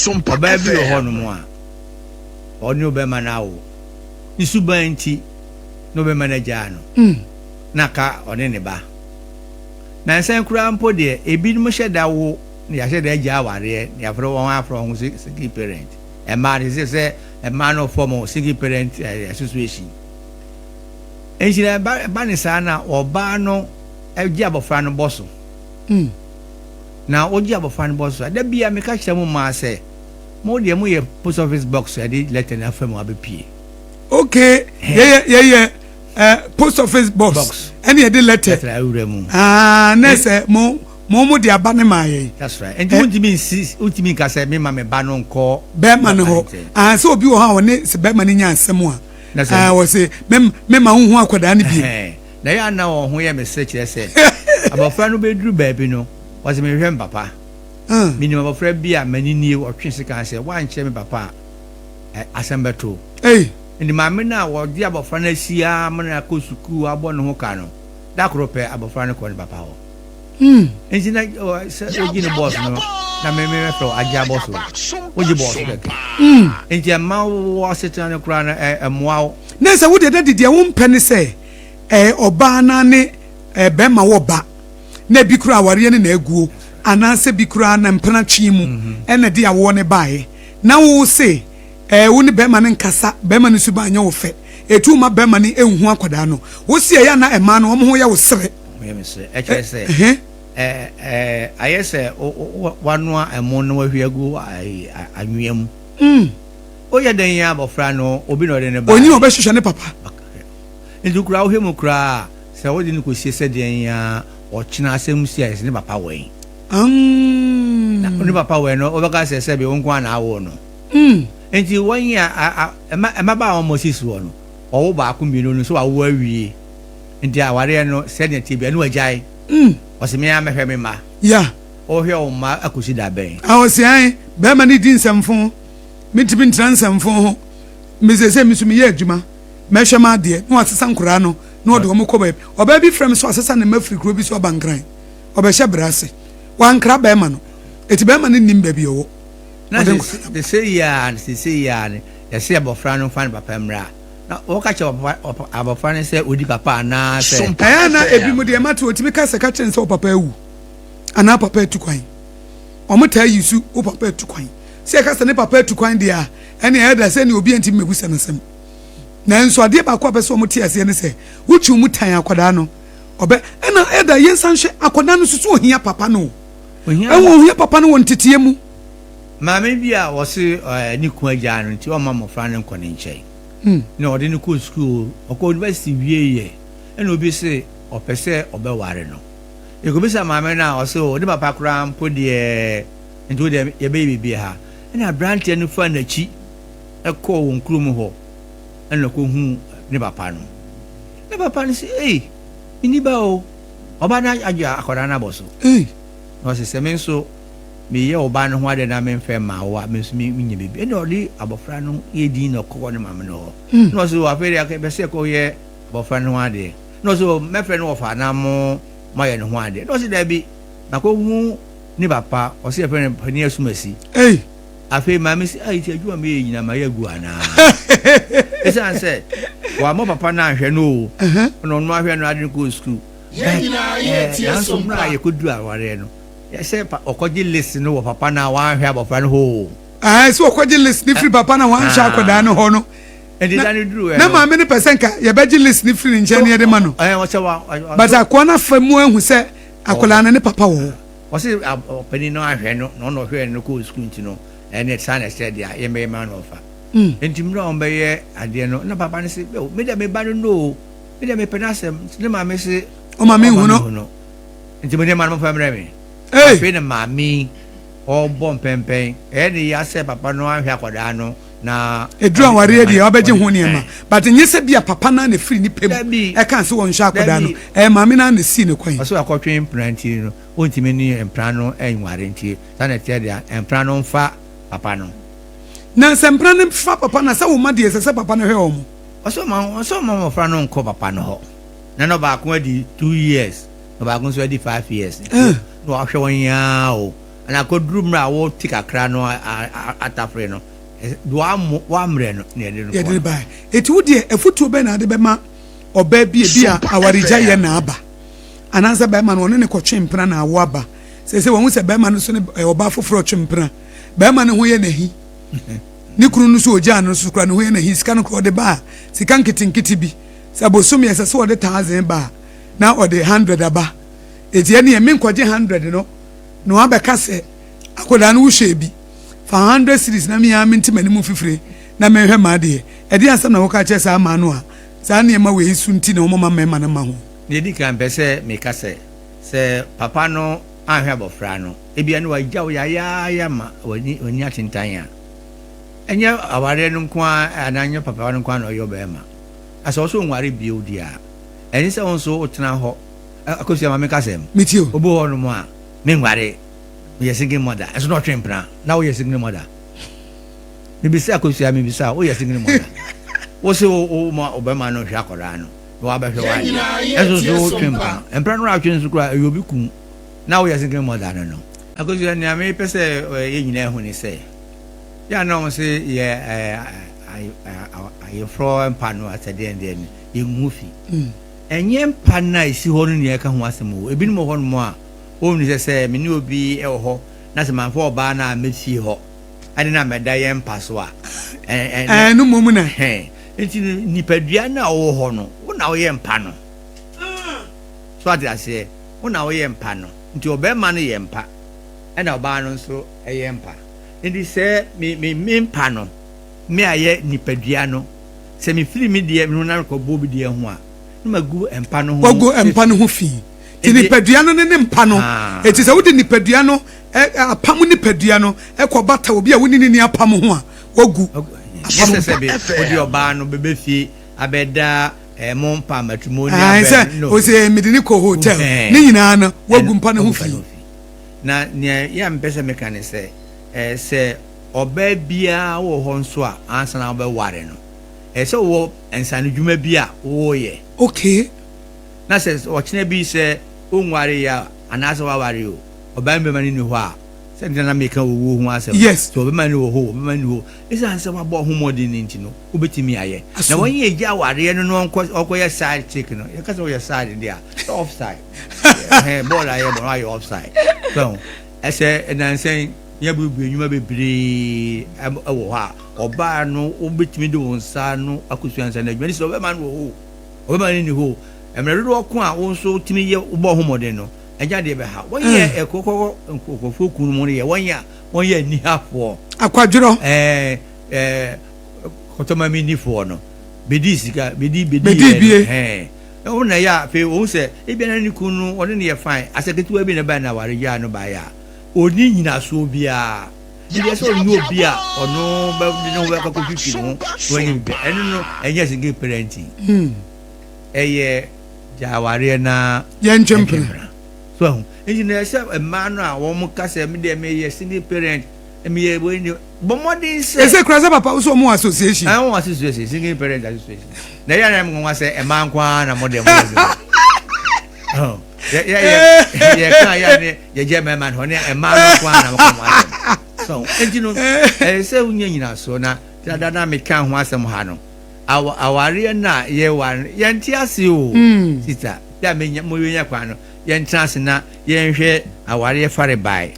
SOMPA baby hono mo a oni obema na wo isubanti no be manager no naka oni ne ba na nsan kura mpo de ebinom hyeda wo ya hyeda agya aware ya fro won afro ho single parent e ma de say a man of form single parent association enjira ba ne sana oba no agya abofra no boso na oji abofra no boso da bia me ka kyerɛ mo ma sɛ mo de mo ye post office box ya de letter na fam abepie okay yeah post office box any de letter na say mo de aba ne ma ye that's right and ultimi ka say me ma me ba no nko be ma ne ho so obi wo ha woni se be ma ne nya asem a wo say me ma hu akoda ne bi na ya na wo ho ye me se kire se abofra no be duru ba bi no wo se me hwem papa minimum abofra bi a mani nie wo twe se kan se wa nche me papa asembeto ndi maame na wo di abofra na sia amana ko suku abo ne ho ka no da krope abofra ne ko ne papa ho enjina oji ne boss no na me fro aja boss oji boss keke enjia ma wo setana kura na emoa na se wo de de wo mpene se oba na ne be ma wo ba na bi kura aware ne na aguo ananse bi kura na mpena twi mu ene de awo ne bae na wo se wo ne be ma ne nkasa be ma ne suba anya wo fe etu ma be ma ne enhu akoda no wo se ya na ema no wo ho ya wo sere wo me se e kire se ayese wanua emo no wahwiagu anwiem oya den ya abofra no obi no de ne ba oni obehwehwe ne papa ndu kura ohemu kura se wodi ne kosie se den ya ochina asem si ayese ne papa wen na oni papa wen no obeka se be wonko na awo no enti wan ya ema ba o Moses wo no owo ba akombino no so awo awie enti aware no se ne tibia no agyae osime ya mehwe me ma ya ohwe o ma akosi da ben awosi an be ma ni din samfo mitimi ntransam fo ho mesese misumi ye adwuma mehwe ma de no asesa nkura no no de omo koba oba bi frem so asesa na mafri kro bi so bankran obehye brase wankra be ma no eti be ma ni nim ba bi owo na de say ya ne ya say abofra no fan papa mra na o ka che abofra ne say odi papa na say na ebi mu de mate otimi ka se ka chen say papa ewu ana papa etukwan omo ta yisu o papa etukwan se ka se ne papa etukwan dia ene e da se ne obi enti mebusa no sem na nso ade ba kwa pese omo ti ase ne se wuchu mu tan akoda no obe ena e da yensan hwe akoda no susu ohia papa no ohia papa no won tete mu maame bi a wo se ni ku agya no nti o ma mofra ne nkɔ ne nkyɛn na ɔde ne kɔ school ɔkɔ university wie ye ena obi se ɔpɛsɛ ɔbɛware no ekobisa maame na ɔse o de papa kura mpo de nti o de ye be bibi ha ena branch no fa na chi ɛkɔ won krum hɔ ena kɔ hu ne papa no ne papa no se ini ba o oba na agya akɔda na boso no se semen so me ye oba no ho ade na me mfa ma wo me so me nya bibi ena ɔde abofra no ye din na kɔ ne maame no no so afere aka be se kɔ ye abofra no ade no so me frɛ no ofa na mo ye no ho ade no so da bi na kɔ hu ni papa o se frɛ no pani asumasi afi maame si ti adwuma me ye nyina ma ye gu ana esa anse wa mo papa na ahwɛ no no no ahwɛ no ade ko school ye ti so mra ye ko du aware no ye se okoji list no wo papa na wa ahwɛ abofra no ho so okoji list ni free papa na wa ahwɛ akoda no ho no edi da ni duru na maame ne percent ka ye beji list ni free nche ne de ma no wo se wa but akona famu ahu se akola na ne papa wo wo se opani no ahwɛ no no hwɛ no ko school ntino ene sana said ya ye me man ofa enti mra on be ye ade no na papa ne se me de me ba no me de me penasem ne ma me se o ma me hu no enti me de man mo fa mra me fe ne ma mi o bom pempen ene ya se papa no ahwe akoda no na edru aware ade ya obeje hu ne ma but nye se bia papa na na free ni pem e kan se won hwa akoda no ma me na na si ne kwan so akotwe implanti no ontime ni empra no enware nti sana tie dia empra no mfa papa no na sempra ne fa papa na sa wo ma de se papa no hwe o mo oso ma mo fra no nko papa no ho na no ba ko adi 2 years no ba ko so adi 5 years no ahwe won ya o ana ko drumra wo tikakra no atafre no do amre no ne de no ye de ba eti wo de afutuo be na de be ma oba bi a awarija ye na aba anansa be ma no ne ko twempra na awo aba se won se be ma no so ne oba foforo twempra be ma ne ho ye na hi ni kunu no so oja no so kura ne ho ye na hi sika no ko de ba sika nkitinkiti bi sabosom ye se so de 1000 ba na o de 100 aba eti ene me nkwaje 100 no abeka se akoda no wo hwe bi fa 100 series na me ya menti mani mu fifire na me hwe ma de e de ansam na wo ka che sa ma no a sa ne ma we su nti na wo ma ma na ma ho ne di kan pese me ka se papa no ahwe abofra no ebia no wagya wo ya ma wani atintan ya enye aware no kwa ananya papa no kwa no yo be ma asa so nware bi odi a eni se won so otena ho akosi ama me ka se mitio obo ho no mo a me nware we single mother it's not twempra now we single mother me bi se akosi ama bi sa we single mother wo se o ma obema no hwa akora no wa ba hwe wa eso so twempra empra no atwen so kura eyobi kum now we single mother no akosi ani ame pese ye nyina hu ni se ya no se ye I fro empano at the end in movie. Enye mpa na isi ho no ne ka ho asem o ebi no ho no a o ni se me ni obi e ho na se man fo oba na mefi ho ade na meda ye mpa so a no momu na enti nipadua na wo ho no wo na wo ye mpa no so ade ase wo na wo ye mpa no nti obema no ye mpa e na oba no so e ye mpa enti se me mpa no me aye nipadua no se me firi me de me na ko bobi de ho a no magu empa no ho wagu empa no ho fi ti nipadua no ne empa no eti se wo de nipadua no apam nipadua no e ko bata obi a woni ni apam ho a wagu apam se be odi oba no bebe fi abeda mompa matrimonial no o se medini ko hotel ni nyina no wagu empa no ho fi na ne ya mpese mekane se oba bia wo ho nso a ansana oba ware no se wo ensane dwuma bia wo ye okay na se o kine bi se onware ya anase wa ware o oba mbe mani ni ho a se ndana meka wo ho asem yes so oba mani wo ho oba mani ho isa anse wa bo ho modin nti no obetimi aye na won ye gya ware no no okoye side chick no ye ka se wo ye side dia offside ball aye ball offside so ese enanse ya bubu enyuma bebre ewo ha oba no obetimi de wonsa no akusuansa na adwani so obema no ho obema ni ho emre do ko a wonso timi ye ubo homode no agya de be ha won ye ekokoko nkokofo kunu mo ye won ye ni hafo akwadworo kotoma mi ni fo no bedi sika bedi ona ya fe won se ebia na ni kunu one ne ye fine aseketu bi ne ba na ware ya no ba ya oni nyina so bia bia so ni obi a ono ba no ba ka fifi no wani bi eno no enye single parenting eye jaware na ye ntwempra so engineer say ma no a wo mo ka say me de me ye single parent me ye bo ni bo modern say ese kura say papa so mo association mo association single parent association na ya na mo say e ma nkwa na modern oh yeah kan ya ne ye je man ho ne e ma no kwa na ko asem so enti no se unya nyina so na dada me kan ho asem ha no aware na ye wan ye nti ase o sita ya me mo yenya kwa no ye ntrase na ye nhwe aware fare bai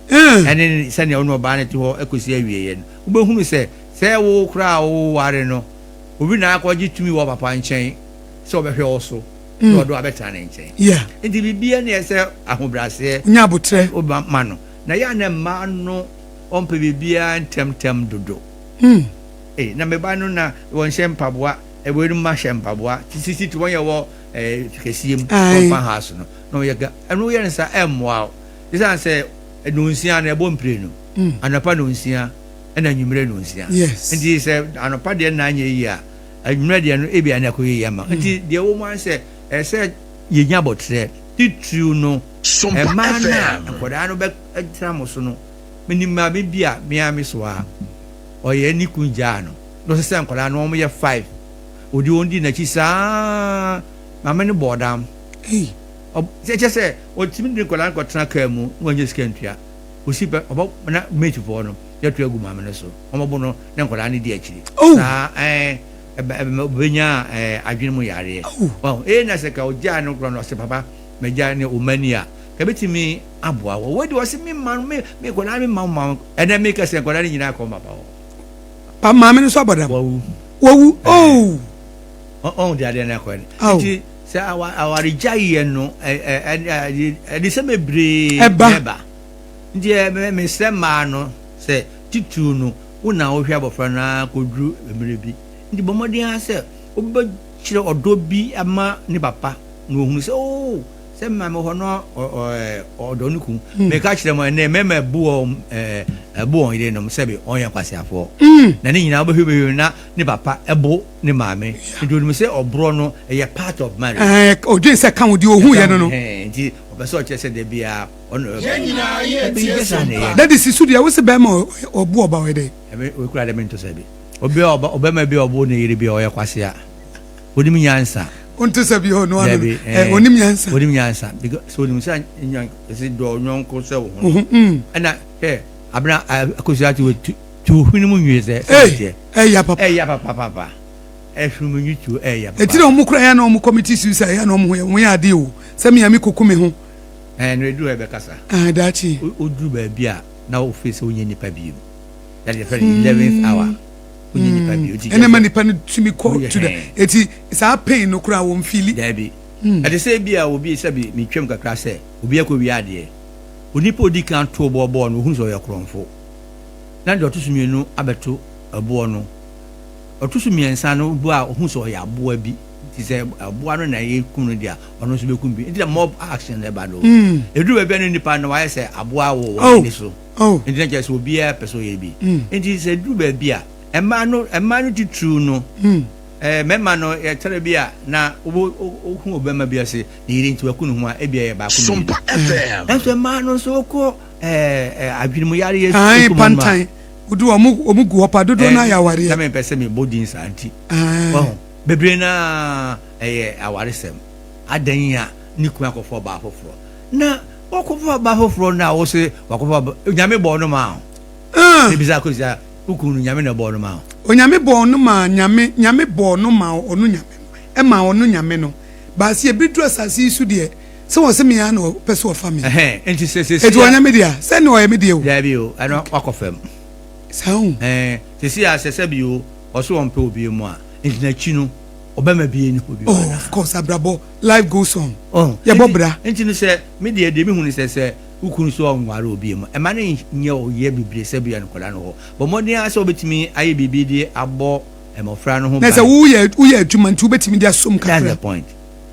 ene se ne ono ba ne ti ho ekosi awie ye no ubehunu se wo kra wo ware no obi na akwaji tumi wo papa nchen se obehwe oso do do abeta na nchen yeah enti bibia ne se ahobrase nya botre oba ma no na ya na ma no ompe bibia ntem dodo na me ba no na won shempaboa eweru ma shempaboa titi to won ye wo kesiem kompa house no ye ga enu ye nsa emwa isa se enunsia na ebo mpre no anapa no nsia na nwumre no nsia enti se anapa de na anya yi a nwumre de no ebia na ko yi ma enti de wo man se ese ye nya botre titru no SOMPA FM koda no be tramo so no minima bibia miami so a oye ni kunja no se koda no mo ye 5 odi ondi na chi sa mama ni bodam se o timi de kola ko tra ka mu wonje skentua Usipe obo na mate for no yetu egu maame no so omobo no na nkola ne di akiri na benya adwene mu yare wow na se ka oja no kro no se papa meja ne omania ka betimi aboa wo wedi wo se me man me kola me man ena me ka se kola ne nyina ko papa wo pa maame no so abada wo di ade na ko ni se awari jaye no di se mebre eba ndiye me se ma no se titu no una wo hwe abofra na kodru emire bi ndi bomodin ha se obi chire odo bi ama ni papa no ohunu se se ma me ho no odo nuku me ka chire mo na me bu on ide no se bi onye kwase afo na ni nyina obehwe na ni papa ebo ni maame ndi onu se obro no ye part of marriage odin se kan odi ohun ye no ndi obeso che se de bia that is isudia we se be ma obu oba we dey we kura de mento se bi obe ma bi obo na yiri bi o ye kwase a onim nyansa onto se bi ho no ano onim nyansa because so onim se nyan se do nyonko se wo ana abna akosia tu hwinimu nwiese ya papa ehwumu nwitu ya papa etire omu kura ya na omu committee suicide ya na omu ho ya ade o se me ami kokumi ho no edu ebe kasa dachi odu ba bia na office onye nipa biu that is the 11th hour onye nipa biu ene ma nipa no tumi ko to the eti sa pain no kura wo mfili dabi ade se bia obi se bi metwem kakra se obi akọ wi ade onipa odi kan to bo no hu so ye kronfo na de otusumienu abeto abo no otusumiensa no bu a hu so ye abo bi ti se abo no na ye kunu dia ono so bekum bi ndi mob action le ba do edu ba no nipa no wa se abo awo ni so ndi na je so obi a peso ye bi ndi se du ba bi a ema no ti true no mema no ye tere bia na ohu obema bia se yiri nti wakunu ho a ebia ye ba ko SOMPA FM enso ma no so ko adwene mu yare yesu ai pantan udu omu gu opa dodo na ya ware na me pese me body santi bebre na awaresem adanya ni ku akofo ba afoforo na wakofo ba afoforo na wo se wakofo nyame bo no ma e biza ko za ukunu nyame na bo no ma onyame bo no ma nyame bo no ma onu nyame e ma onu nyame no ba se ebidru asase su de se wo se me ya no pese wo family enti se edu onyame dia se ne o ye me dia o ya bi o ano wakofem saun se si asese bi o so won pe obi mu a enti na chi no obema bi ni obi of course abrabo life goes on ya bobra enti no se me dia de mi hu ni se ukunu so onware obi mu e ma ne nye o ye bibre se bia nkola no ho bo modin ase obetimi aye bibi di abo emofra no ho ba na se wo ye adwuma nti obetimi di asom kakra that's the point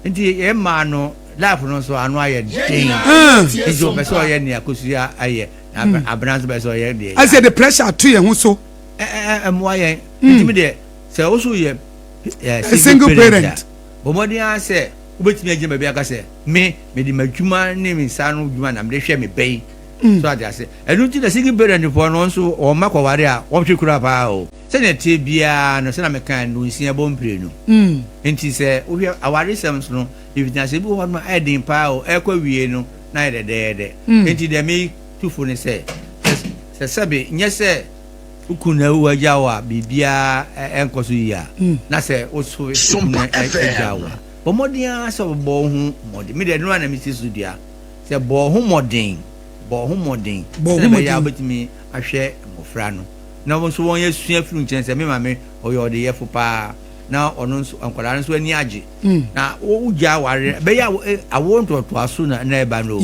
enti e ma no life no so anu aye den ejo be so ye ne akosia aye abranzo be so ye de I say the pressure to ye ho so mo aye enti me de se wo so ye single parent bo modin ase obetimi agye bia ka se me di madwuma ne mi sa no dwuma na me hwe me bɛyi so ade ase enu ti na single parent for no so o makware a wo hwe kura pa o se ne te bia no se na me kan no nsia bompre no enti se wo hwe aware sem so no ifina se bi wo no edin pa o ekwa wie no na edede enti de me tufo ne se sabe nye se ukuna uwa jawa bibia enkoso ya na se oso SOMPA FM Bomodia so bo hu modin me de no na mi si sudia se bo hu modin se ya betimi ahwe mofra no na wo so won ye sua firu nchen se me ma me oyo de ye fupa na ono nso ankwara nso ani age na wo gya ware be ya awo ntoto aso na e ba no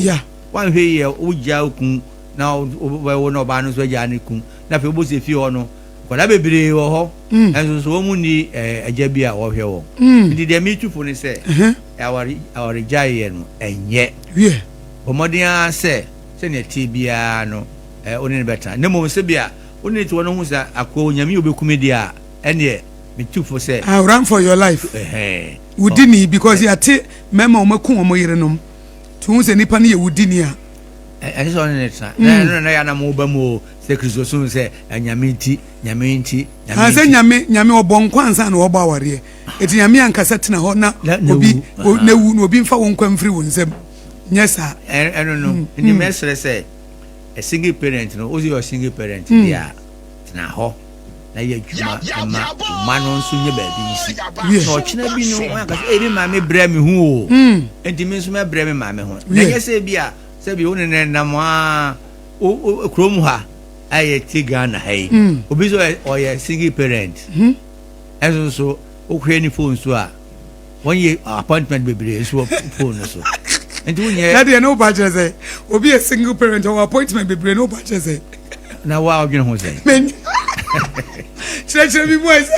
wan hwe ye wo gya okun na wo no ba no so gya ne kun na fe bo se fi ho no kwala bebre wo ho enso so mu ni agya bi a wo hwe wo ndi de mi tufu ni se awari jaye no enye bomodin se ne ti bia no oni ne beta ne mo se bia oni ti wono hu sa akwa nyame obekumi dia ene mi tufu se I run for your life wudini because you ate mema omaku omoyerenom tu se nipa ne ye wudini a ene so ne tsa na ya na mo ba mo se kristo sun se nyame nti se nyame obonko ansa na oba aware eti nyame ankasa tena ho na obi na wu na obi mfa won kwamfiri won nsem nyesa no ni mesre se a single parent no ozi your single parent dia na ho na ye adwuma ma ma no nso nye ba bi nsi so ochina bi no wan ka say me ma me bra me hu o enti me nso me bra me ma me hu na ye say bia say bi woni ne na mo o krom ha aye tiga na hai obi so o ye single parent eso so o kwe ni phone so a one year appointment bebre so phone so enti wonye na de no budget say obi a single parent or appointment bebre no budget say na wa odwene ho say men chire bi boys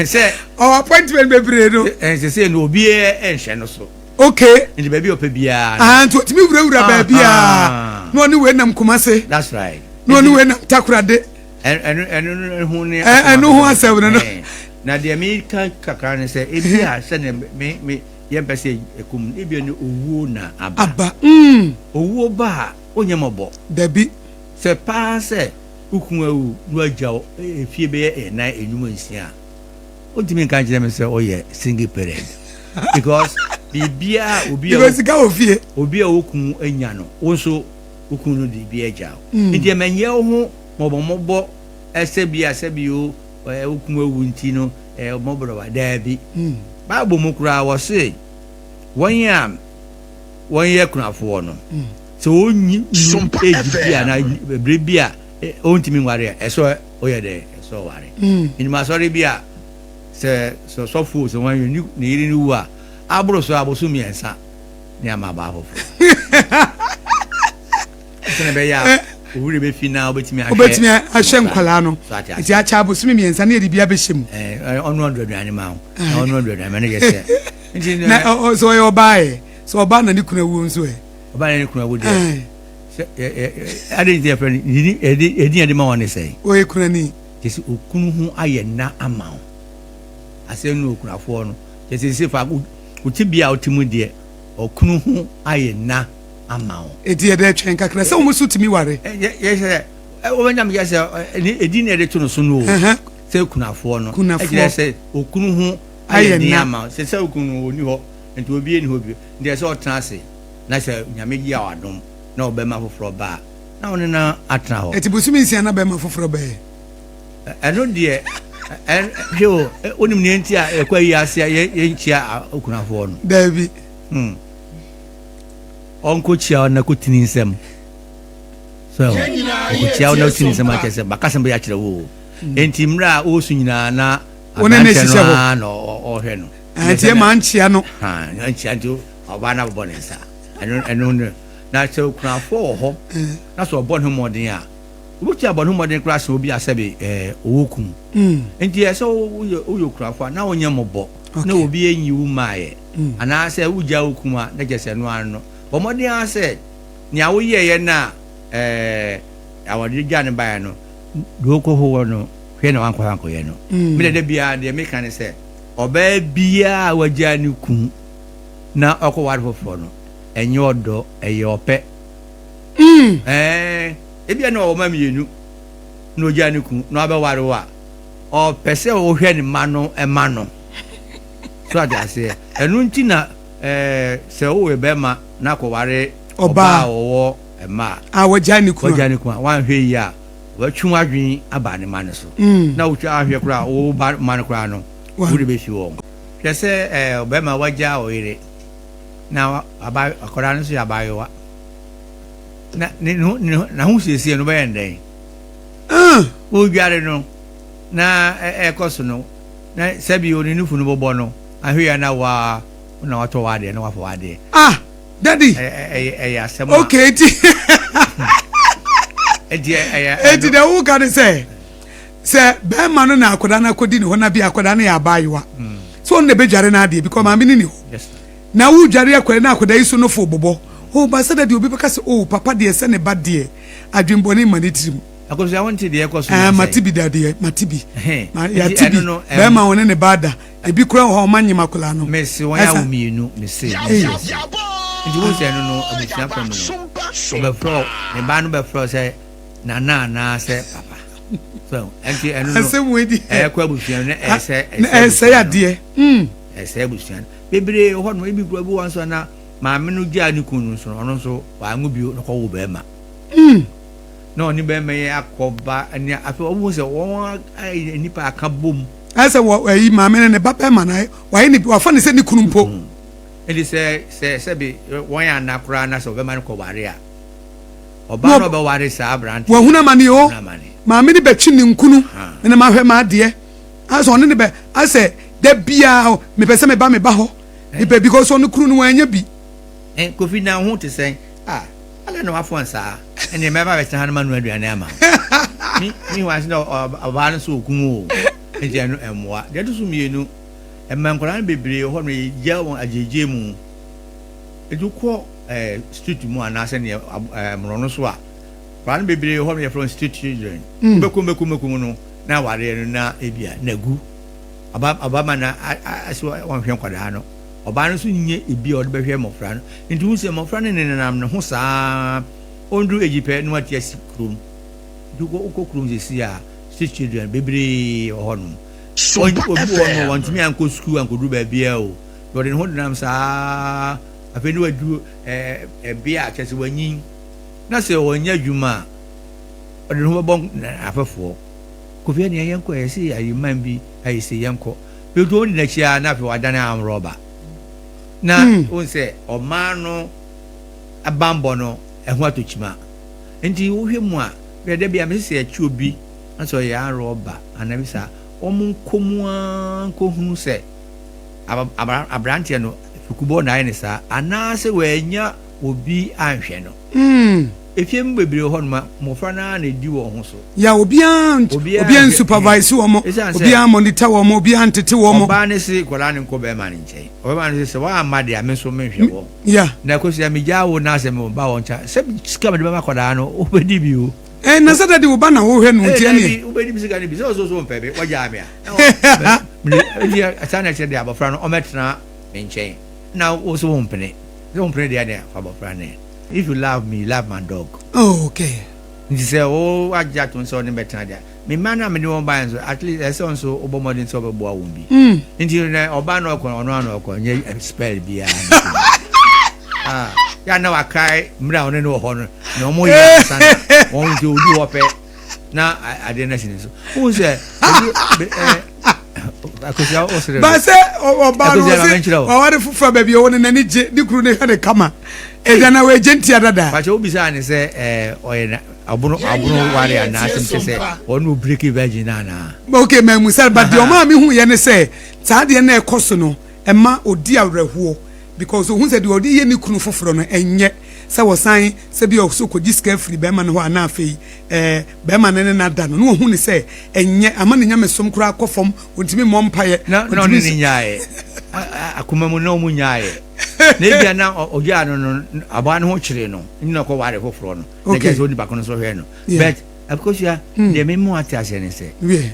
say our appointment bebre no say no obi hye no so okay enti baby opa bia and to me wura ba bia no ni we nam Kumase that's right no ni we nam Takoradi and hu ni no hu asem no na de me kakra ne say ebi a say me ye pese ekum ebi ni owu na aba owu ba onyemobo dabi se pa se ukun awu no agyaw efie be na enwuma nsia odimi kan jere me say oye single parent because bibia obi a okun anya no wonso okun no di bi agyaw ndi menye ho mobo ese bia se bio okun awu nti no mobro wa dabi Bible mu kura wo se won ye kunafo no so onyi SOMPA bia na bre bia ontimi nware eso oye de eso ware ni ma sorry bia se so fu so wan ni yiri ni wu a abro so abosu miensa ni ama ba fofo sene be ya owure be fina obetimi ahwe nkwala no ti acha abosu miensa na edi bia be hyem onu 100 ani ma onu 100 ani ge se na so yo bae so ba na ni kuna wu nso oba na ni kuna wu de ade dia friend edi ade ma won say o e kuna ni tesi okunu hu aye na ama o ase nu okunafo no tesi se fa utibia otimu de okunu hu aye na ama o edi ede twen kakra se o musu timi ware yes o banyam ya se edi na ede tuno so no se okunafo no e se okunu hu aye na ama se okunu oni ho enti obi eni ho bi ndi se otena ase na se nyame gi awadom na obema foforo ba na woni na atena ho eti busumi nsia na bema foforo ba eno de yo onim ne nti a ekwa yi ase ye nchia okunafo no david onko chia na kutini nsem so onko chia na kutini nsem a kese bakasem be ya kire wo enti mra o su nyina na wona na sise ho no o hwe no anti ma nchia no nchia nti oba na bo ne nsa eno na se okunafo ho na so obo ne modin a ubuti abonu modern class obi asebe owokun enti ese uyo krafo na onye mobo na obi enyi wu maaye ana ase uja okuma na jese no ano bo modern ase ni awo ye na awade gya ne baa no doko ho no hwe na wanko ye no me de bia de me kan se oba bia waja ni kun na okowar fofo no enye odo eye ope ebia na o ma mienu no gya ne ku no abeware wa o pese o hwe ne mano so ada se enu nti na se o we be ma na ko ware oba owo ma wagya ne ku wan hwe ya watwu adwen aba ne mano so na wotwa ahwe kura o ba mano kura no wuri be fi wo pese oba ma wagya o ire na aba akora no so ya ba yo na hu siesie no be ndeng o gare no na ekoso no na sabi oni nufu no bobo no ahwe na wa na wato wade na wafo wade daddy ya sema okay eti da wo kan say be ma no na akoda na kodi ni ho na bi akoda na ya bayiwa so on ne be dware na ade because ma me ni ho na wo dware akoda na akoda iso no fo bobo o ba sada de obi be kase o papa de se ne ba de adwemboni manitirim akoso ya wonte de ekoso matibi dade matibi ya tibi be ma woni ne bada ebi kura ho manyima kula no mesi won ya womienu mesi ndi wo se no abusia kwa no be fro ne ba no be fro se na se papa so enti eno no ase wedi kwa abusia ne ese ya de ese abusia bebre ho no ebi kura bi won so na maame no gya ni kunu so ono so wa ngo bio no ko wo be ma no ni be me akoba ani afi omo se won nipa aka bom asa wo yi maame ne baba ma na wa yi ni wa fa ne se ni kunu mpo eli se bi won ya na kura na so be man ko ware a oba no be ware sa abrant wa huna mani o maame ni betwi ni nkunu ne ma hwe ma de asa on ne be asa da bia me pese me ba ho ni be because on kunu no anya bi kofi na ho te sen ala no afo nsa ene me ba be tan ma no aduane ama mi wa se no oba no so okumu o enti eno emwa de to so mienu emmankora bebre ho no ya won ajeje mu eduko street mu anase ne mrono so a plan bebre ho no from street children bekum no na ware no na ebia nagu aba mana aso won hwe kwada no oba no so nye ebi o de behwe mofra no nti hu se mofra ne nenam ne ho saa ondru ejipe no atia sikrum dugo okokrum zesi a street children bebre ho no obi want me anko school anko do ba bia o do de ho nenam saa afeni wadu bia kese wanyin na se wonya dwuma o de ho bon afafo kofi ne yanko yesi ayi man bi ayi se yanko be do ni na chia na fe wadana am roba na on se o mano abambo no eho atochima enti wo hwe mu a be de bia me se achi obi aso ya roba anabisa omun komua ko hunu se abrantie no fukubo na ne sa anase wanya obi anhwe no efiem bebre ho no mofra na na di wo ho so ya obi an supervise wo mo obi an monitor wo mo obi an tete wo mo ba ne se kola ne ko be ma ne nchen o ba ne se wa amade a me so menhwe wo ya na ko se mi ja wo na se me ba wo ncha se sika me de ma kola no o be di bi o na se da di wo ba na wo hwe no ntia ne o be di bi sika ne bi so mpebe wa ja me a ndi asana che de abofra no o metena nchen na o so mpene de ade abofra ne. If you love me, love my dog. Oh, okay. You say, oh, I just don't saw them better there. Me man, I'm doing by at least I saw so Obama so a boy won't be. Until Obano or no spell be. Yeah, now I cry, brown and no honor. No more. Won't you do up it? Now I didn't see this. Who's that? But say, Obano, or for baby, on any the had a kama. Ejana we gentia dada. But you be saying say abuno ware na asem say onu break virgin na. Okay, me musal but the oma mi hu ye ne say saa de na ekoso no ema odi awrehuo because hu say de odi ye ni kunu foforo no enye say wosan say bi so ko diska free be ma no ho na afei be ma ne na da no no hu ne say enye ama ne nya mesom kura akofom ontimi mompaye no ne nyaaye akuma mu no mu nyaaye na bia na oja no aba no ho kire no nyina ko ware foforo no na je so di bakono so hwe no but of course ya de me mu atase ne se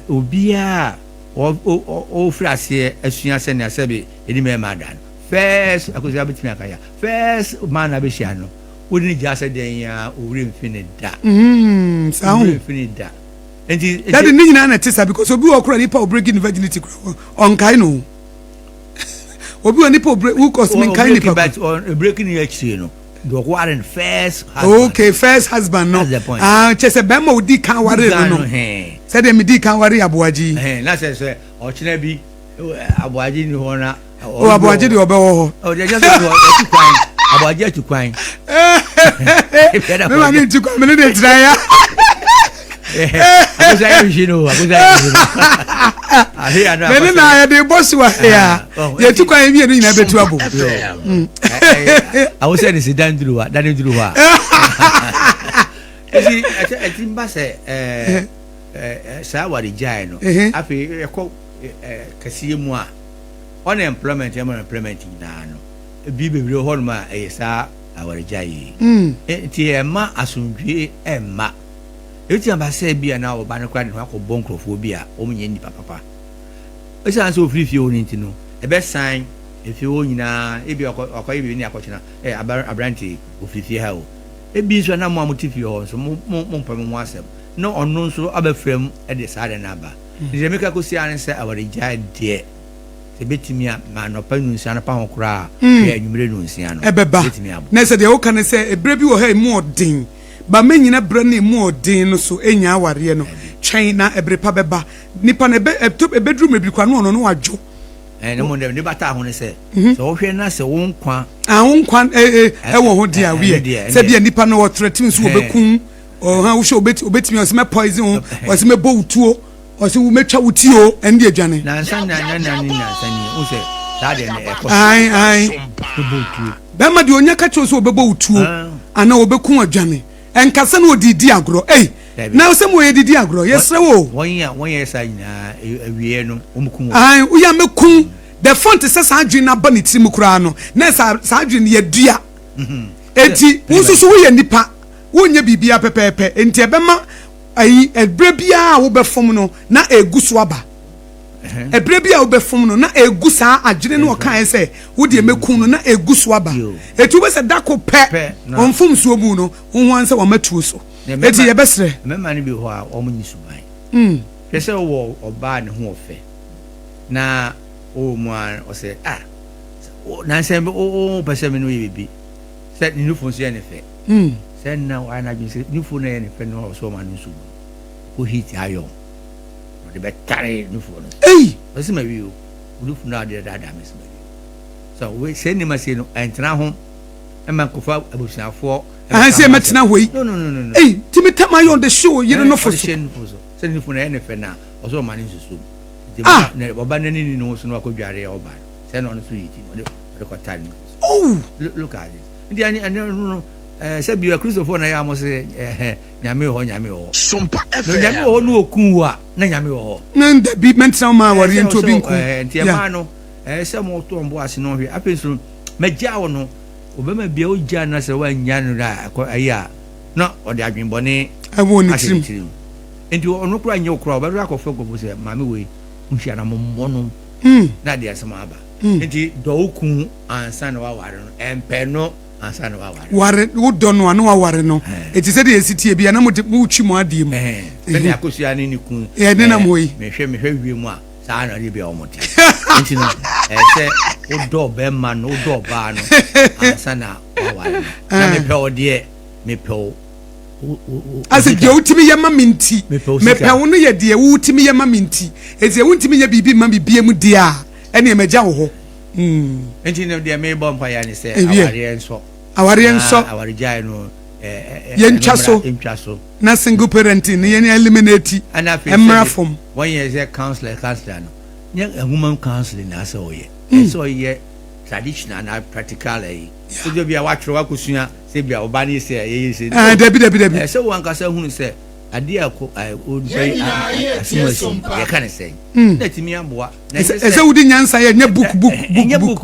obia o frase asua se ne asabe edi me madan first akosi abetimi akaya first man abehia no woni jase den ya owre mfini da sound mfini da enti that ni nyina na tisa because obi okura ni pa breaking virginity on kai no obi woni po who cause me kind of but on breaking your actually no the warren first husband. Okay, first husband no chese bema odi kan ware no say dem di kan ware aboaji na say o china bi aboaji ni ho na o aboaji de obe wo ho o de just go kwan aboaji atukwan me ma ni tukwan me ni try ya akuza yishino mene na ya de boss wa ya ye tukwan mi enu nyina betu abo I was saying it's done through that is through what eti mba se sa wari jai no afi ekọ kasiye mu a on employment na no bi bebre ho no ma sa awari jai enti ema asundwe emma eti amba se bia na oba no kwa ne akọ bonkrofo bia o munye ni papa esi an so free oni nti no ebe sign efi o nyina ebi akọ ebi ni akọchina abranti ofifie ha o ebi so na mo amutifi ho so mo mpam mo asem no ono so abafrem e de sare na aba je meka ko si an se awari ja de se betimi ma no pa nunsia na pa ho kura ya nwumre nunsia no ebeba na se de o kan se ebre bi wo ha mu odin ba me nyina bra na mu odin no so enya aware no twɛn na ebrepa beba nipa na ebedru mebikwa no no adwo no mo dem ne bata ho ne se so hwe na se wo nkwa wo ho dia wie se bia nipa no wotreti nso obekun ha wo hwe obetimi o se me poison o se me bo utuo o se wo metwa wutio ende adwane na nsa na ni wo se da de ne ekọ ai ba ma de onya ka cho so obebo utuo ana obekun adwane enkasa na odidi agro na se mo yedidi agro yesre wo won ya sa nyina awie no omkun wo ya mekun the font se sa adwen na ba ne tirim kura no na sa adwen ye dua enti wo susu wo ye nipa wo nya bibia pepepe enti ebema ayi ebre bia wo befom no na eguso aba ebre bia wo befom no na egusa adwene no kan se wo de mekun no na eguso aba eti wo se dako pe onfom so mu no wo anse wo matuo so eti ye besre mema ne bi ho a omo nyisuban pese wo oba ne ho ofe na o mo o se na se o pese me no ye bi se ni no fonso ye ne fe se na wa na bi se ni fo na ye ne fe no so ma no so ko hit ayo de betare ni fo no se ma wi o ni fo na de da me se ma wi so we se ni ma se no entena ho e ma ko fa abusiafo say metna hoi no timi tama you on the show you no for so say ni fo na ne fe na o so ma ni so ne oba na ni no so no akodware oba say no so yiti no de ko tani look at it ndi ani no say bi Christopher na ya mo say nyame ho SOMPA nyame ho no okun wa na nyame ho na nda bi mentra ma wari ento bi nku ntia ma no say mo to mbo ase no hwe apenso magya wo no obema bia o gya na se wa nya no da aya no o de adwenbone awo ni tirim enti ono kura nye okura obedo akofo gobo se mame we nhia na mommo no na de asema aba enti do okun ansa na wa ware no empe no ansa na wa ware wo do no anu wa ware no eti se de esitie bia na mo uchi mo adie mu se de akosua ni kun e de na mo yi mehwe wie mu a saa na de bia omote enti no se o do be ma no o do ba no ansa na wa ware na me pe o de me pe o ase de utimi ye ma minti me pe wo no ye de utimi ye ma minti eze utimi ye bibi ma bibie mu de a ene e magya wo ho enti ne de me bo mpa ya ni se aware enso aware jai no ye ntwa so na single parenting ne ye eliminate emra form one year is counselor no nye human counseling na so ye so ye traditional na practical so do bia wa twere wa kosua se bia oba ne se ye se debi so wan ka se hunu se ade akọ o dai asumasi ye kan se na timi aboa na se wudi nyansa ye nya book nya book